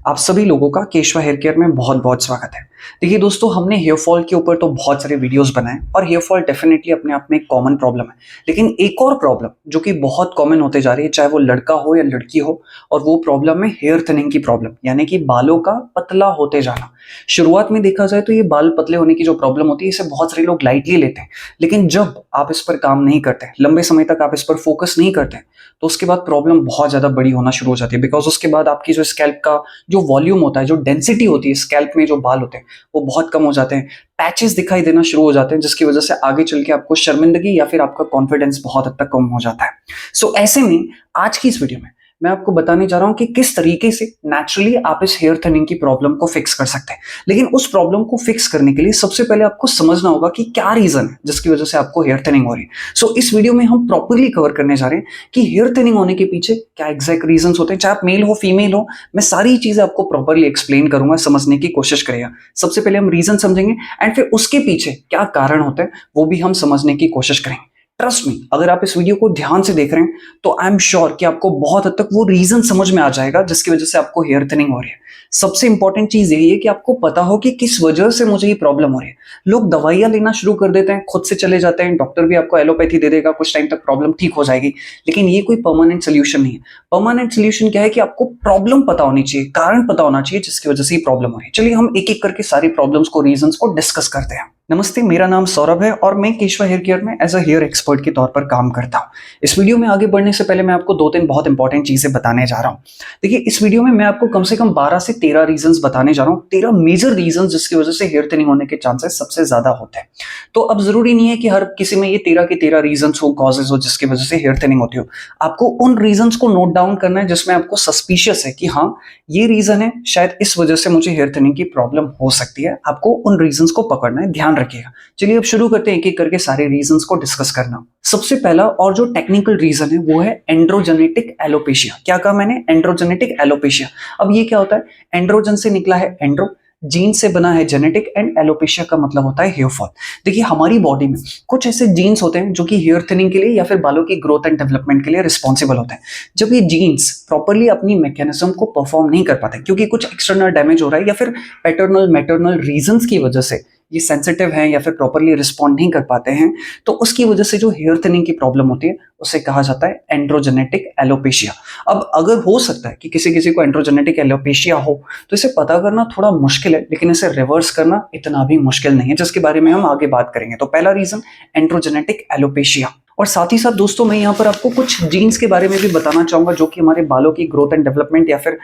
आप सभी लोगों का केशवा हेयर केयर में बहुत बहुत स्वागत है। देखिए दोस्तों, हमने हेयर फॉल के ऊपर तो बहुत सारे वीडियोस बनाए और हेयर फॉल डेफिनेटली अपने आप में एक कॉमन प्रॉब्लम है। लेकिन एक और प्रॉब्लम जो कि बहुत कॉमन होते जा रही है, चाहे वो लड़का हो या लड़की हो, और वो प्रॉब्लम है हेयर थिनिंग की प्रॉब्लम, यानी कि बालों का पतला होते जाना। शुरुआत में देखा जाए तो ये बाल पतले होने की जो प्रॉब्लम होती है, इसे बहुत सारे लोग लाइटली लेते हैं। लेकिन जब आप इस पर काम नहीं करते, लंबे समय तक आप इस पर फोकस नहीं करते, तो उसके बाद प्रॉब्लम बहुत ज्यादा बड़ी होना शुरू हो जाती है। बिकॉज उसके बाद आपकी जो स्कैल्प का जो वॉल्यूम होता है, जो डेंसिटी होती है स्कैल्प में, जो बाल होते हैं वो बहुत कम हो जाते हैं। पैचेस दिखाई देना शुरू हो जाते हैं, जिसकी वजह से आगे चल के आपको शर्मिंदगी या फिर आपका कॉन्फिडेंस बहुत हद तक कम हो जाता है। सो ऐसे में आज की इस वीडियो में मैं आपको बताने जा रहा हूं कि किस तरीके से नेचुरली आप इस हेयर थिनिंग की प्रॉब्लम को फिक्स कर सकते हैं। लेकिन उस प्रॉब्लम को फिक्स करने के लिए सबसे पहले आपको समझना होगा कि क्या रीजन है जिसकी वजह से आपको हेयर थिनिंग हो रही है। सो इस वीडियो में हम प्रॉपरली कवर करने जा रहे हैं कि हेयर थिनिंग होने के पीछे क्या एग्जैक्ट रीजन होते हैं। चाहे आप मेल हो फीमेल हो, मैं सारी चीजें आपको प्रॉपरली एक्सप्लेन करूंगा, समझने की कोशिश करेगा। सबसे पहले हम रीजन समझेंगे एंड फिर उसके पीछे क्या कारण होते हैं वो भी हम समझने की कोशिश करेंगे। ट्रस्ट मी, अगर आप इस वीडियो को ध्यान से देख रहे हैं तो आई एम श्योर कि आपको बहुत हद तक वो रीजन समझ में आ जाएगा जिसकी वजह से आपको हेयर थिनिंग हो रही है। सबसे इंपॉर्टेंट चीज यही है कि आपको पता हो कि किस वजह से मुझे ये प्रॉब्लम हो रही है। लोग दवाइयां लेना शुरू कर देते हैं, खुद से चले जाते हैं, डॉक्टर भी आपको एलोपैथी दे देगा, कुछ टाइम तक प्रॉब्लम ठीक हो जाएगी। लेकिन ये कोई परमानेंट सोल्यूशन नहीं है। परमानेंट सोल्यूशन क्या है कि आपको प्रॉब्लम पता होनी चाहिए, कारण पता होना चाहिए जिसकी वजह से ये प्रॉब्लम हो रही है। चलिए हम एक एक करके सारी प्रॉब्लम्स को, रीजंस को डिस्कस करते हैं। नमस्ते, मेरा नाम सौरभ है और मैं केशवा हेयर केयर में एज अ हेयर एक्सपर्ट के तौर पर काम करता हूं। इस वीडियो में आगे बढ़ने से पहले मैं आपको दो तीन बहुत इंपॉर्टेंट चीजें बताने जा रहा हूं। देखिए, इस वीडियो में मैं आपको कम से कम 12 से 13 रीजंस बताने जा रहा हूं, 13 मेजर रीजंस जिसकी वजह से हेयर थिनिंग होने के चांसेस सबसे ज्यादा होते हैं। तो अब जरूरी नहीं है कि हर किसी में ये 13 के 13 रीजंस हो, कॉजेज हो जिसकी वजह से हेयर थिनिंग होती हो। आपको उन रीजंस को नोट डाउन करना है जिसमें आपको सस्पिशियस है कि हाँ, ये रीजन है, शायद इस वजह से मुझे हेयर थिनिंग की प्रॉब्लम हो सकती है। आपको उन रीजंस को पकड़ना है, ध्यान रखिएगा। चलिए अब शुरू करते हैं एक एक करके सारे रीजंस को डिस्कस करना। सबसे पहला और जो टेक्निकल रीजन है वो है एंड्रोजेनेटिक एलोपेशिया। क्या कहा मैंने? Androgenetic alopecia. अब ये क्या होता है? एंड्रोजन से निकला है एंड्रो, जीन से बना है जेनेटिक, एंड एलोपेशिया का मतलब होता है हेयर फॉल। देखिए, हमारी बॉडी में कुछ ऐसे जीन्स होते हैं जो कि हेयर थिनिंग के लिए या फिर बालों की ग्रोथ एंड डेवलपमेंट के लिए रिस्पॉन्सिबल होते हैं। जब ये जीन्स प्रॉपरली अपनी मैकेनिज्म को परफॉर्म नहीं कर पाते क्योंकि कुछ एक्सटर्नल डैमेज हो रहा है या फिर पैटर्नल मैटरनल रीजंस की वजह से ये सेंसिटिव हैं या फिर प्रॉपरली रिस्पॉन्ड नहीं कर पाते हैं, तो उसकी वजह से जो हेयर थिनिंग की प्रॉब्लम होती है उसे कहा जाता है एंड्रोजेनेटिक एलोपेशिया। अब अगर हो सकता है कि किसी किसी को एंड्रोजेनेटिक एलोपेशिया हो तो इसे पता करना थोड़ा मुश्किल है, लेकिन इसे रिवर्स करना इतना भी मुश्किल नहीं है, जिसके बारे में हम आगे बात करेंगे। तो पहला रीजन एंड्रोजेनेटिक एलोपेशिया। और साथ ही साथ दोस्तों, मैं यहाँ पर आपको कुछ जीन्स के बारे में भी बताना चाहूंगा जो कि हमारे बालों की ग्रोथ एंड डेवलपमेंट या फिर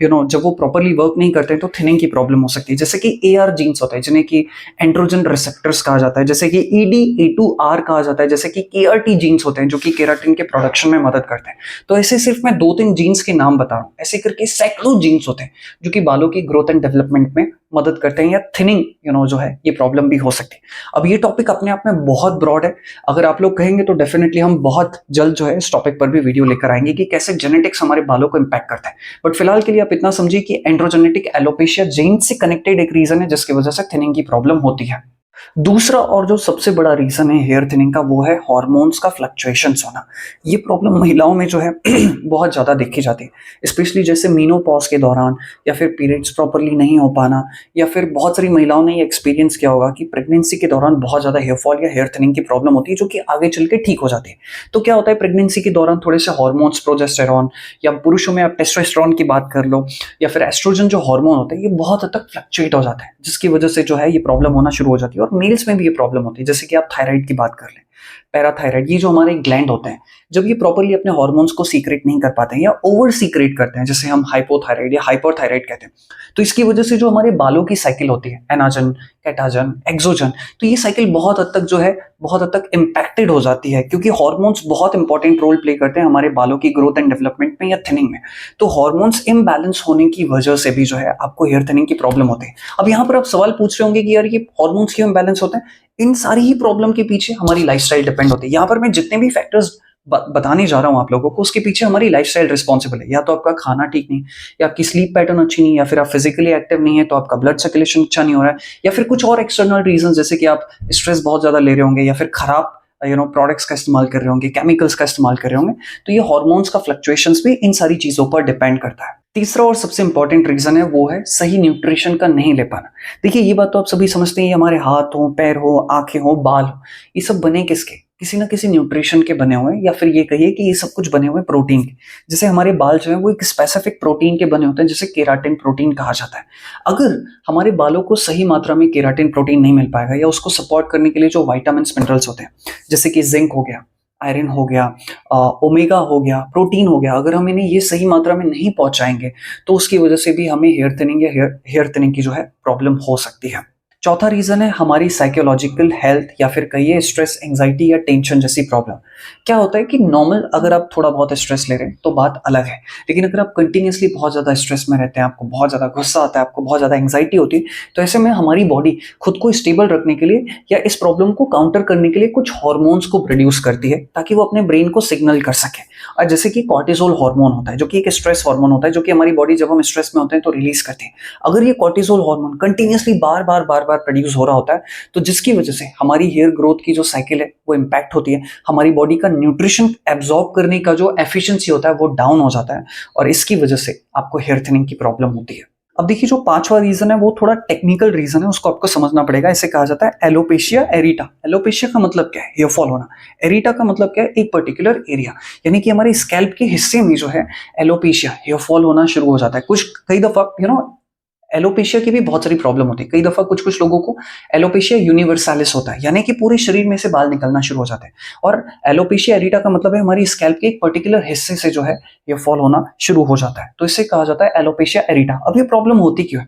जब वो प्रॉपरली वर्क नहीं करते हैं तो थिनिंग की प्रॉब्लम हो सकती है। जैसे कि AR जीन्स होता है जिन्हें कि एंड्रोजन रिसेप्टर्स कहा जाता है, जैसे कि EDA2R कहा जाता है, जैसे कि KRT जीन्स होते हैं जो कि केराटिन के प्रोडक्शन में मदद करते हैं। तो ऐसे सिर्फ मैं दो तीन जीन्स के नाम बता रहा हूँ, ऐसे करके सैकड़ों जीन्स होते हैं जो कि बालों की ग्रोथ एंड डेवलपमेंट में मदद करते हैं, या थिनिंग जो है ये प्रॉब्लम भी हो सकती है। अब ये टॉपिक अपने आप में बहुत ब्रॉड है। अगर आप लोग कहेंगे तो डेफिनेटली हम बहुत जल्द जो है इस टॉपिक पर भी वीडियो लेकर आएंगे कि कैसे जेनेटिक्स हमारे बालों को इंपैक्ट करता है। बट फिलहाल के लिए आप इतना समझिए कि एंड्रोजेनेटिक एलोपेशिया जीन से कनेक्टेड एक रीजन है जिसकी वजह से थिनिंग की प्रॉब्लम होती है। दूसरा और जो सबसे बड़ा रीजन है हेयर थिनिंग का वो है हार्मोन्स का फ्लक्चुएशंस होना। ये प्रॉब्लम महिलाओं में जो है बहुत ज्यादा देखी जाती है, स्पेशली जैसे मीनोपॉज के दौरान, या फिर पीरियड्स प्रॉपरली नहीं हो पाना, या फिर बहुत सारी महिलाओं ने ये एक्सपीरियंस किया होगा कि प्रेगनेंसी के दौरान बहुत ज्यादा हेयर फॉल या हेयर थिनिंग की प्रॉब्लम होती है जो कि आगे चल के ठीक हो जाती है। तो क्या होता है, प्रेगनेंसी के दौरान थोड़े से हार्मोन्स, प्रोजेस्टेरॉन, या पुरुषों में आप टेस्टोस्टेरोन की बात कर लो, या फिर एस्ट्रोजन जो हार्मोन होता है, ये बहुत हद तक फ्लक्चुएट हो जाता है, जिसकी वजह से जो है ये प्रॉब्लम होना शुरू हो जाती है। और मेल्स में भी ये प्रॉब्लम होती है। जैसे कि आप थायराइड की बात कर लें, पैराथायराइड, ये जो हमारे ग्लैंड होते हैं, जब ये प्रॉपरली अपने हार्मोन्स को सीक्रेट नहीं कर पाते हैं या ओवर सीक्रेट करते हैं, जैसे हम हाइपोथायराइड या हाइपरथायराइड कहते हैं, तो इसकी वजह से जो हमारे बालों की साइकिल होती है, एनाजन, कैटाजन, एक्सोजन, तो ये साइकिल बहुत हद तक जो है बहुत हद तक इम्पैक्टेड हो जाती है, क्योंकि हार्मोन्स बहुत इंपॉर्टेंट रोल प्ले करते हैं हमारे बालों की ग्रोथ एंड डेवलपमेंट में या थिनिंग में। तो हार्मोन्स इम्बैलेंस होने की वजह से भी जो है आपको हेयर थिनिंग की प्रॉब्लम होती है। अब यहाँ पर आप सवाल पूछ रहे होंगे कि यार ये हार्मोन्स क्यों इम्बैलेंस होते हैं? इन सारी ही प्रॉब्लम के पीछे हमारी लाइफस्टाइल डिपेंड होती है। यहाँ पर मैं जितने भी फैक्टर्स बताने जा रहा हूँ आप लोगों को, उसके पीछे हमारी लाइफस्टाइल रिस्पॉन्सिबल है। या तो आपका खाना ठीक नहीं, या आपकी स्लीप पैटर्न अच्छी नहीं, या फिर आप फिजिकली एक्टिव नहीं है तो आपका ब्लड सर्कुलेशन अच्छा नहीं हो रहा है, या फिर कुछ और एक्सटर्नल रीजन जैसे कि आप स्ट्रेस बहुत ज्यादा ले रहे होंगे, या फिर खराब प्रोडक्ट्स का इस्तेमाल कर रहे होंगे, केमिकल्स का इस्तेमाल कर रहे होंगे। तो ये हार्मोन्स का फ्लक्चुएशंस भी इन सारी चीजों पर डिपेंड करता है। तीसरा और सबसे इंपॉर्टेंट रीजन है वो है सही न्यूट्रिशन का नहीं ले पाना। देखिए ये बात तो आप सभी समझते हैं, हमारे हाथ हो, पैर हो, आंखें हो, बाल हो, ये सब बने किसके? किसी ना किसी न्यूट्रिशन के बने हुए हैं, या फिर ये कहिए कि ये सब कुछ बने हुए हैं प्रोटीन के। जैसे हमारे बाल जो है वो एक स्पेसिफिक प्रोटीन के बने होते हैं, जिसे केराटिन प्रोटीन कहा जाता है। अगर हमारे बालों को सही मात्रा में केराटिन प्रोटीन नहीं मिल पाएगा, या उसको सपोर्ट करने के लिए जो विटामिन मिनरल्स होते हैं, जैसे कि जिंक हो गया, आयरन हो गया, ओमेगा हो गया, प्रोटीन हो गया, अगर हम इन्हें ये सही मात्रा में नहीं पहुंचाएंगे तो उसकी वजह से भी हमें हेयर थिनिंग या हेयर थिनिंग की जो है प्रॉब्लम हो सकती है। चौथा रीजन है हमारी साइकोलॉजिकल हेल्थ, या फिर कहिए स्ट्रेस, एंजाइटी या टेंशन जैसी प्रॉब्लम। क्या होता है कि नॉर्मल अगर आप थोड़ा बहुत स्ट्रेस ले रहे हैं तो बात अलग है, लेकिन अगर आप कंटिन्यूसली बहुत ज्यादा स्ट्रेस में रहते हैं, आपको बहुत ज्यादा गुस्सा आता है, आपको बहुत ज्यादा एंजाइटी होती है, तो ऐसे में हमारी बॉडी खुद को स्टेबल रखने के लिए या इस प्रॉब्लम को काउंटर करने के लिए कुछ हॉर्मोन्स को प्रोड्यूस करती है, ताकि वो अपने ब्रेन को सिग्नल कर सके। और जैसे कि कॉर्टिसोल हार्मोन होता है, जो कि एक स्ट्रेस हार्मोन होता है, जो कि हमारी बॉडी जब हम स्ट्रेस में होते हैं तो रिलीज करती है। अगर ये कॉर्टिसोल हार्मोन कंटिन्यूसली बार बार प्रोड्यूस हो रहा होता है, तो जिसकी वजह से हमारी हेयर ग्रोथ की जो साइकिल है वो इंपैक्ट होती है, हमारी बॉडी का न्यूट्रिशन एब्जॉर्ब करने का जो एफिशिएंसी होता है वो डाउन हो जाता है, और इसकी वजह से आपको हेयर थिनिंग की प्रॉब्लम होती है। अब देखिए जो पांचवा रीजन है वो थोड़ा टेक्निकल रीजन है, उसको आपको समझना पड़ेगा। इसे कहा जाता है एलोपेशिया एरिटा। एलोपेशिया का मतलब क्या है? हेयर फॉल होना। एरिटा का मतलब क्या है? एक पर्टिकुलर एरिया, यानी कि हमारे स्कैल्प के हिस्से में जो है एलोपेशिया, हेयर फॉल होना शुरू हो जाता है। कुछ कई दफा एलोपेशिया की भी बहुत सारी प्रॉब्लम होती है। कई दफा कुछ लोगों को एलोपेशिया यूनिवर्सालिस होता है, यानी कि पूरे शरीर में से बाल निकलना शुरू हो जाते हैं। और एलोपेशिया एरिटा का मतलब है हमारी स्कैल्प के एक पर्टिकुलर हिस्से से जो है ये फॉल होना शुरू हो जाता है, तो इसे कहा जाता है एलोपेशिया एरिटा। अब ये प्रॉब्लम होती क्यों है,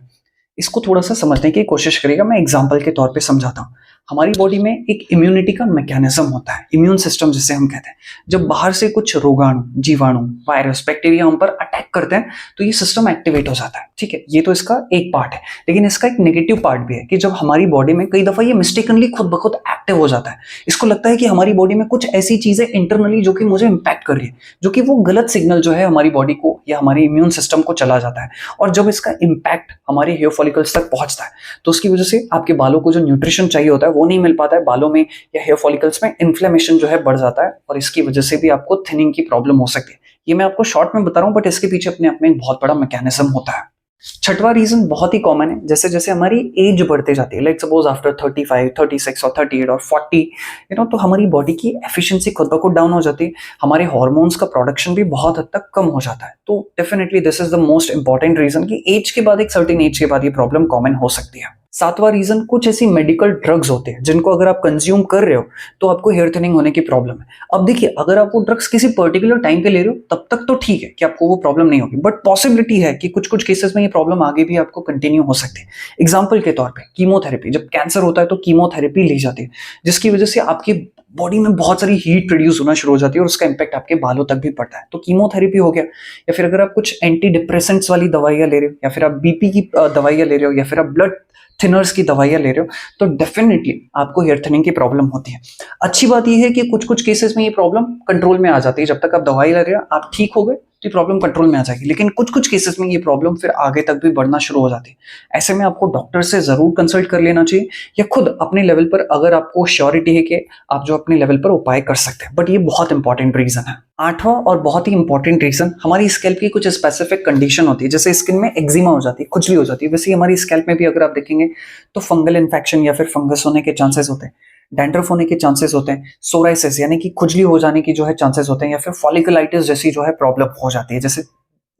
इसको थोड़ा सा समझने की कोशिश करिएगा। मैं एग्जाम्पल के तौर पे समझाता हूँ। हमारी बॉडी में एक इम्यूनिटी का मैकेनिज्म होता है, इम्यून सिस्टम जिसे हम कहते हैं। जब बाहर से कुछ रोगाणु, जीवाणु, वायरस, बैक्टीरिया हम पर अटैक करते हैं तो ये सिस्टम एक्टिवेट हो जाता है। ठीक है, ये तो इसका एक पार्ट है, लेकिन इसका एक नेगेटिव पार्ट भी है कि जब हमारी बॉडी में कई दफा ये मिस्टेकनली खुद ब खुद एक्टिव हो जाता है, इसको लगता है कि हमारी बॉडी में कुछ ऐसी चीजें इंटरनली जो कि मुझे इंपैक्ट कर रही है, जो कि वो गलत सिग्नल जो है हमारी बॉडी को या हमारे इम्यून सिस्टम को चला जाता है। और जब इसका इंपैक्ट हमारे हेयर फॉलिकल्स तक पहुंचता है तो उसकी वजह से आपके बालों को जो न्यूट्रिशन चाहिए होता है वो नहीं मिल पाता है, बालों में या हेयर फॉलिकल्स में इन्फ्लेमेशन जो है बढ़ जाता है, और इसकी वजह से भी आपको थिनिंग की प्रॉब्लम हो सकती है। ये मैं आपको शॉर्ट में बता रहा हूं, बट इसके पीछे अपने आप में एक बहुत बड़ा मैकेनिज्म होता है। छठवां रीजन बहुत ही कॉमन है, जैसे जैसे हमारी एज बढ़ते जाती है, लाइक सपोज आफ्टर 35, 36 और 38 और 40, तो हमारी बॉडी की एफिशिएंसी खुद ब खुद डाउन हो जाती है, हमारे हार्मोन्स का प्रोडक्शन भी बहुत हद तक कम हो जाता है। तो definitely this is the most important reason कि एज के बाद, एक सर्टेन एज के बाद ये प्रॉब्लम कॉमन हो सकती है। सातवां रीजन, कुछ ऐसी मेडिकल ड्रग्स होते हैं जिनको अगर आप कंज्यूम कर रहे हो तो आपको हेयर थिनिंग होने की प्रॉब्लम है। अब देखिए, अगर आप वो ड्रग्स किसी पर्टिकुलर टाइम पे ले रहे हो तब तक तो ठीक है कि आपको वो प्रॉब्लम नहीं होगी, बट पॉसिबिलिटी है कि कुछ केसेस में ये प्रॉब्लम आगे भी आपको कंटिन्यू हो सकती है। एग्जाम्पल के तौर पे कीमोथेरेपी, जब कैंसर होता है तो कीमोथेरेपी ली जाती है, जिसकी वजह से आपकी बॉडी में बहुत सारी हीट प्रोड्यूस होना शुरू हो जाती है और उसका इंपैक्ट आपके बालों तक भी पड़ता है। तो कीमोथेरेपी हो गया, या फिर अगर आप कुछ एंटी डिप्रेसेंट्स वाली दवाइयां ले रहे हो, या फिर आप बीपी की दवाइयां ले रहे हो, या फिर आप ब्लड थिनर्स की दवाइयां ले रहे हो, तो डेफिनेटली आपको हेयर थिनिंग की प्रॉब्लम होती है। अच्छी बात यह है कि कुछ केसेस में ये प्रॉब्लम कंट्रोल में आ जाती है। जब तक आप दवाई ले रहे हो, आप ठीक हो गए तो ये प्रॉब्लम कंट्रोल में आ जाएगी, लेकिन कुछ केसेस में ये प्रॉब्लम फिर आगे तक भी बढ़ना शुरू हो जाती है। ऐसे में आपको डॉक्टर से जरूर कंसल्ट कर लेना चाहिए, या खुद अपने लेवल पर अगर आपको श्योरिटी है कि आप जो अपने लेवल पर उपाय कर सकते हैं। बट ये बहुत इंपॉर्टेंट रीजन है। आठवां और बहुत ही इंपॉर्टेंट रीजन, हमारी स्कैल्प की कुछ स्पेसिफिक कंडीशन होती है, जैसे स्किन में एक्जिमा हो जाती है, खुजली हो जाती है, वैसे ही हमारी स्कैल्प में भी अगर आप देखेंगे तो फंगल इन्फेक्शन या फिर फंगस होने के चांसेस होते हैं, डैंड्रफ होने के चांसेस होते हैं, सोराइसिस यानी कि खुजली हो जाने की जो है चांसेस होते हैं, या फिर फॉलिकुलाइटिस जैसी जो है प्रॉब्लम हो जाती है, जैसे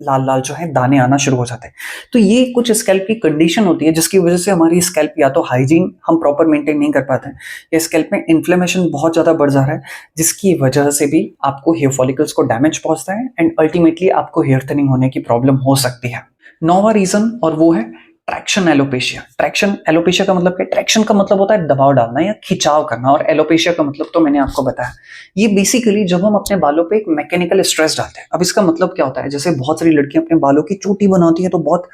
लाल लाल जो है दाने आना शुरू हो जाते हैं। तो ये कुछ स्कैल्प की कंडीशन होती है जिसकी वजह से हमारी स्कैल्प या तो हाइजीन हम प्रॉपर मेंटेन नहीं कर पाते हैं, या स्कैल्प में इन्फ्लेमेशन बहुत ज्यादा बढ़ जा रहा है, जिसकी वजह से भी आपको हेयर फॉलिकल्स को डैमेज पहुंचता है एंड अल्टीमेटली आपको हेयर थिनिंग होने की प्रॉब्लम हो सकती है। नौवां रीजन, और वो है ट्रैक्शन एलोपेशिया। ट्रैक्शन एलोपेशिया का मतलब क्या? ट्रैक्शन का मतलब होता है दबाव डालना या खिंचाव करना, और एलोपेशिया का मतलब तो मैंने आपको बताया। ये बेसिकली जब हम अपने बालों पे एक मैकेनिकल स्ट्रेस डालते हैं। अब इसका मतलब क्या होता है? जैसे बहुत सारी लड़कियां अपने बालों की चोटी बनाती है तो बहुत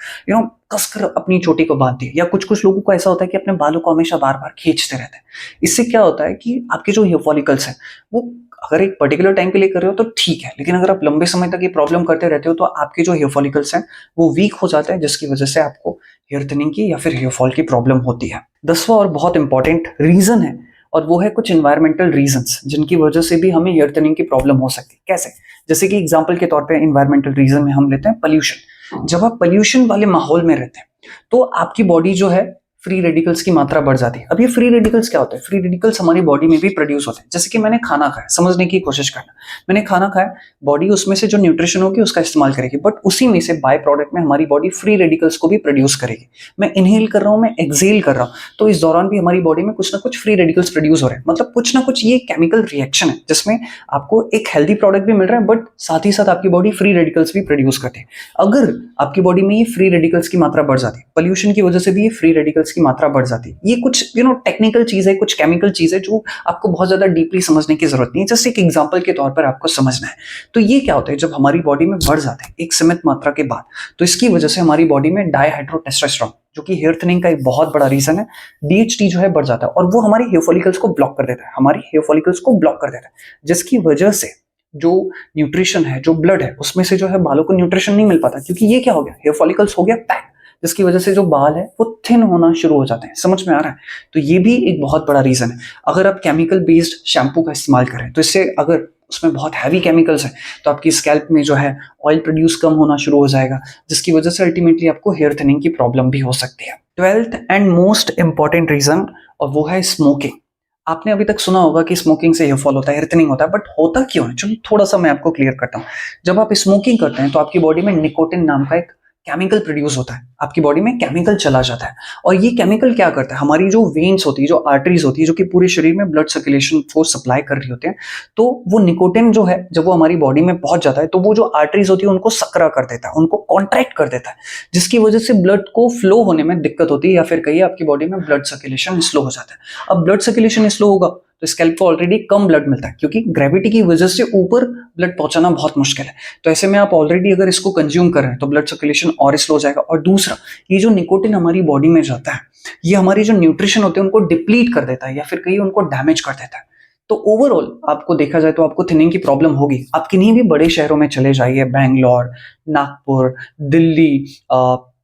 कसकर अपनी चोटी को बांधती है, या कुछ लोगों को ऐसा होता है कि अपने बालों को हमेशा बार बार खींचते रहते हैं। इससे क्या होता है कि आपके जो हेयर फॉलिकल्स हैं वो अगर एक पर्टिकुलर टाइम के लिए कर रहे हो तो ठीक है, लेकिन अगर आप लंबे समय तक ये प्रॉब्लम करते रहते हो तो आपके जो हेयर फॉलिकल्स हैं वो वीक हो जाते हैं, जिसकी वजह से आपको हेयर थिनिंग की या फिर हेयर फॉल की प्रॉब्लम होती है। 10वां और बहुत इंपॉर्टेंट रीजन है, और वो है कुछ एनवायरमेंटल रीजंस जिनकी वजह से भी हमें हेयर थिनिंग की प्रॉब्लम हो सकती है। कैसे? जैसे कि एग्जांपल के तौर पे एनवायरमेंटल रीजन में हम लेते हैं पोल्यूशन। जब आप पोल्यूशन वाले माहौल में रहते हैं तो आपकी बॉडी जो है फ्री रेडिकल्स की मात्रा बढ़ जाती है। अब ये फ्री रेडिकल्स क्या होते हैं? फ्री रेडिकल्स हमारी बॉडी में भी प्रोड्यूस होते हैं। जैसे कि मैंने खाना खाया, समझने की कोशिश करना, मैंने खाना खाया, बॉडी उसमें से जो न्यूट्रिशन होगी उसका इस्तेमाल करेगी, बट उसी में से बाय प्रोडक्ट में हमारी बॉडी फ्री रेडिकल्स को भी प्रोड्यूस करेगी। मैं इनहेल कर रहा हूँ, मैं एक्सहेल कर रहा हूँ, तो इस दौरान भी हमारी बॉडी में कुछ ना कुछ फ्री रेडिकल्स प्रोड्यूस हो रहे हैं। मतलब कुछ ना कुछ ये केमिकल रिएक्शन है जिसमें आपको एक हेल्दी प्रोडक्ट भी मिल रहा है, बट साथ ही साथ आपकी बॉडी फ्री रेडिकल्स भी प्रोड्यूस करती है। अगर आपकी बॉडी में ये फ्री रेडिकल्स की मात्रा बढ़ जाती है, पोल्यूशन की वजह से भी ये फ्री रेडिकल्स की मात्रा बढ़ जाती है। ये कुछ टेक्निकल चीज है, कुछ केमिकल चीज है जो आपको बहुत ज्यादा डीपली समझने की जरूरत नहीं है, जस्ट एक एग्जांपल के तौर पर आपको समझना है। तो ये क्या होता है, जब हमारी बॉडी में बढ़ जाते हैं एक सीमित मात्रा के बाद, तो इसकी वजह से हमारी बॉडी में डायहाइड्रोटेस्टोस्टेरोन, जो कि हेयर थिनिंग का एक बहुत बड़ा रीजन है, डीएचटी जो है बढ़ जाता है, और वो हमारे हेयर फॉलिकल्स को ब्लॉक कर देता है, हमारी हेयर फॉलिकल्स को ब्लॉक कर देता है, जिसकी वजह से जो न्यूट्रिशन है, जो ब्लड है, उसमें से जो है बालों को न्यूट्रिशन नहीं मिल पाता, क्योंकि ये क्या हो गया, हेयर फॉलिकल्स हो गया पैक, जिसकी वजह से जो बाल है वो थिन होना शुरू हो जाते हैं। समझ में आ रहा है? तो ये भी एक बहुत बड़ा रीजन है। अगर आप केमिकल बेस्ड शैम्पू का इस्तेमाल करें तो इससे, अगर उसमें बहुत हैवी केमिकल्स हैं, तो आपकी स्कैल्प में जो है ऑयल प्रोड्यूस कम होना शुरू हो जाएगा, जिसकी वजह से अल्टीमेटली आपको हेयर थिनिंग की प्रॉब्लम भी हो सकती है। 12th and most important reason, और वो है स्मोकिंग। आपने अभी तक सुना होगा कि स्मोकिंग से हेयर फॉल होता है, हेयर थिनिंग होता है, बट होता क्यों है? चलो थोड़ा सा मैं आपको क्लियर करता हूँ। जब आप स्मोकिंग करते हैं तो आपकी बॉडी में निकोटिन नाम का एक केमिकल प्रोड्यूस होता है, आपकी बॉडी में केमिकल चला जाता है, और ये केमिकल क्या करता है, हमारी जो वेन्स होती है, जो आर्टरीज होती है, जो कि पूरे शरीर में ब्लड सर्कुलेशन को सप्लाई कर रही होते हैं, तो वो निकोटिन जो है जब वो हमारी बॉडी में पहुंच जाता है तो वो जो आर्टरीज होती है उनको सकरा कर देता है, उनको कॉन्ट्रैक्ट कर देता है, जिसकी वजह से ब्लड को फ्लो होने में दिक्कत होती है, या फिर कहिए आपकी बॉडी में ब्लड सर्कुलेशन स्लो हो जाता है। अब ब्लड सर्कुलेशन स्लो होगा तो स्कैल्प को ऑलरेडी कम ब्लड मिलता है, क्योंकि ग्रेविटी की वजह से ऊपर ब्लड पहुंचाना बहुत मुश्किल है। तो ऐसे में आप ऑलरेडी अगर इसको कंज्यूम कर रहे हैं तो ब्लड सर्कुलेशन और स्लो हो जाएगा। और दूसरा, ये जो निकोटिन हमारी बॉडी में जाता है, ये हमारी जो न्यूट्रिशन होते हैं उनको डिप्लीट कर देता है, या फिर कहीं उनको डैमेज कर देता है। तो ओवरऑल आपको देखा जाए तो आपको थिनिंग की प्रॉब्लम होगी। आप किन्हीं भी बड़े शहरों में चले जाइए, बैंगलोर, नागपुर, दिल्ली,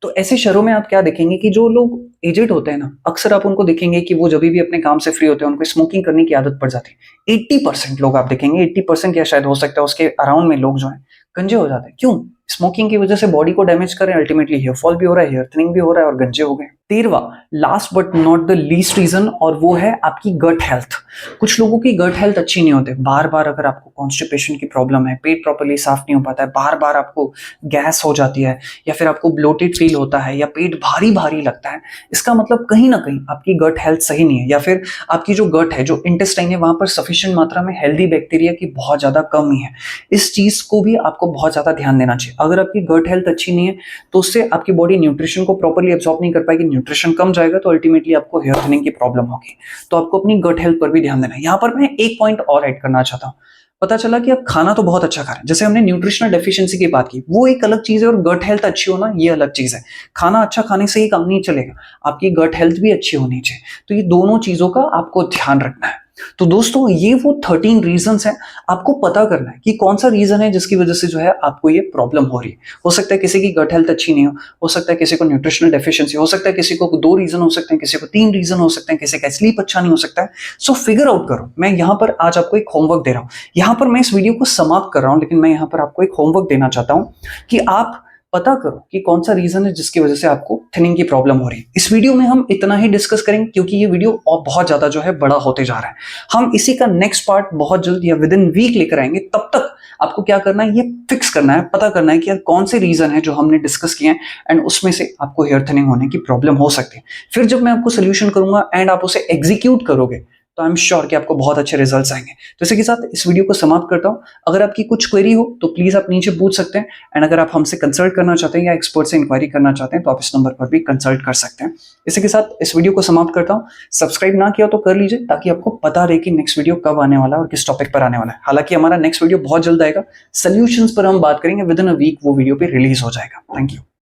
तो ऐसे शहरों में आप क्या देखेंगे कि जो लोग एजेड होते हैं ना, अक्सर आप उनको देखेंगे कि वो जब भी अपने काम से फ्री होते हैं उनको स्मोकिंग करने की आदत पड़ जाती है। 80% लोग आप देखेंगे, 80% या शायद हो सकता है उसके अराउंड में लोग जो हैं गंजे हो जाते हैं। क्यों? स्मोकिंग की वजह से बॉडी को डैमेज कर रहे हैं, अल्टीमेटली हेयर फॉल भी हो रहा है, हेयर थिनिंग भी हो रहा है, और गंजे हो गए। 13वां, last but not the least reason, और वो है आपकी गट हेल्थ। कुछ लोगों की गट हेल्थ अच्छी नहीं होती। बार बार अगर आपको कॉन्स्टिपेशन की प्रॉब्लम है, पेट प्रॉपर्ली साफ नहीं हो पाता है, बार बार आपको गैस हो जाती है, या फिर आपको ब्लोटेड फील होता है, या पेट भारी भारी लगता है, इसका मतलब कहीं ना कहीं आपकी गट हेल्थ सही नहीं है, या फिर आपकी जो गट है, जो इंटेस्टाइन है, वहां पर सफिशिएंट मात्रा में हेल्दी बैक्टीरिया की बहुत ज्यादा कमी है। इस चीज को भी आपको बहुत ज्यादा ध्यान देना चाहिए। अगर आपकी गट हेल्थ अच्छी नहीं है तो उससे आपकी बॉडी न्यूट्रिशन को प्रॉपर्ली एब्जॉर्ब नहीं कर पाएगी, न्यूट्रिशन कम जाएगा, तो अल्टीमेटली आपको हेयर थिनिंग की प्रॉब्लम होगी। तो आपको अपनी गट हेल्थ पर भी ध्यान देना है। यहाँ पर मैं एक पॉइंट और ऐड करना चाहता हूँ। पता चला कि आप खाना तो बहुत अच्छा खा रहे हैं, जैसे हमने न्यूट्रिशनल डेफिशिएंसी की बात की, वो एक अलग चीज है, और गट हेल्थ अच्छी होना ये अलग चीज है। खाना अच्छा खाने से ही काम नहीं चलेगा, आपकी गट हेल्थ भी अच्छी होनी चाहिए। तो ये दोनों चीजों का आपको ध्यान रखना है। तो दोस्तों, ये वो 13 रीजंस हैं। आपको पता करना है कि कौन सा रीजन है जिसकी वजह से जो है आपको ये प्रॉब्लम हो रही है। हो सकता है किसी की गट हेल्थ अच्छी नहीं हो सकता है किसी को न्यूट्रिशनल डेफिशिएंसी, हो सकता है किसी को 2 रीजन हो सकते हैं, किसी को 3 रीजन हो सकते हैं, किसी का स्लीप अच्छा नहीं हो सकता है। सो फिगर आउट करो। मैं यहाँ पर आज आपको एक होमवर्क दे रहा हूँ। यहाँ पर मैं इस वीडियो को समाप्त कर रहा हूँ, लेकिन मैं यहाँ पर आपको एक होमवर्क देना चाहता हूँ कि आप पता करो कि कौन सा रीजन है जिसकी वजह से आपको थिनिंग की प्रॉब्लम हो रही है। इस वीडियो में हम इतना ही डिस्कस करेंगे, क्योंकि ये वीडियो और बहुत ज्यादा जो है बड़ा होते जा रहा है। हम इसी का नेक्स्ट पार्ट बहुत जल्द या विद इन वीक लेकर आएंगे। तब तक आपको क्या करना है, ये फिक्स करना है, पता करना है कि यार कौन से रीजन है जो हमने डिस्कस किए हैं, एंड उसमें से आपको हेयर थिनिंग होने की प्रॉब्लम हो सकती है। फिर जब मैं आपको सोल्यूशन करूंगा एंड आप उसे एग्जीक्यूट करोगे, तो आई एम श्योर कि आपको बहुत अच्छे रिजल्ट्स आएंगे। तो इसी के साथ इस वीडियो को समाप्त करता हूं। अगर आपकी कुछ क्वेरी हो तो प्लीज आप नीचे पूछ सकते हैं, एंड अगर आप हमसे कंसल्ट करना चाहते हैं या एक्सपर्ट से इंक्वायरी करना चाहते हैं तो आप इस नंबर पर भी कंसल्ट कर सकते हैं। इसी के साथ इस वीडियो को समाप्त करता हूं। सब्सक्राइब ना किया तो कर लीजिए, ताकि आपको पता रहे कि नेक्स्ट वीडियो कब आने वाला है और किस टॉपिक पर आने वाला है। हालांकि हमारा नेक्स्ट वीडियो बहुत जल्द आएगा, सोल्यूशंस पर हम बात करेंगे, विद इन अ वीक वो वीडियो पे रिलीज हो जाएगा। Thank you.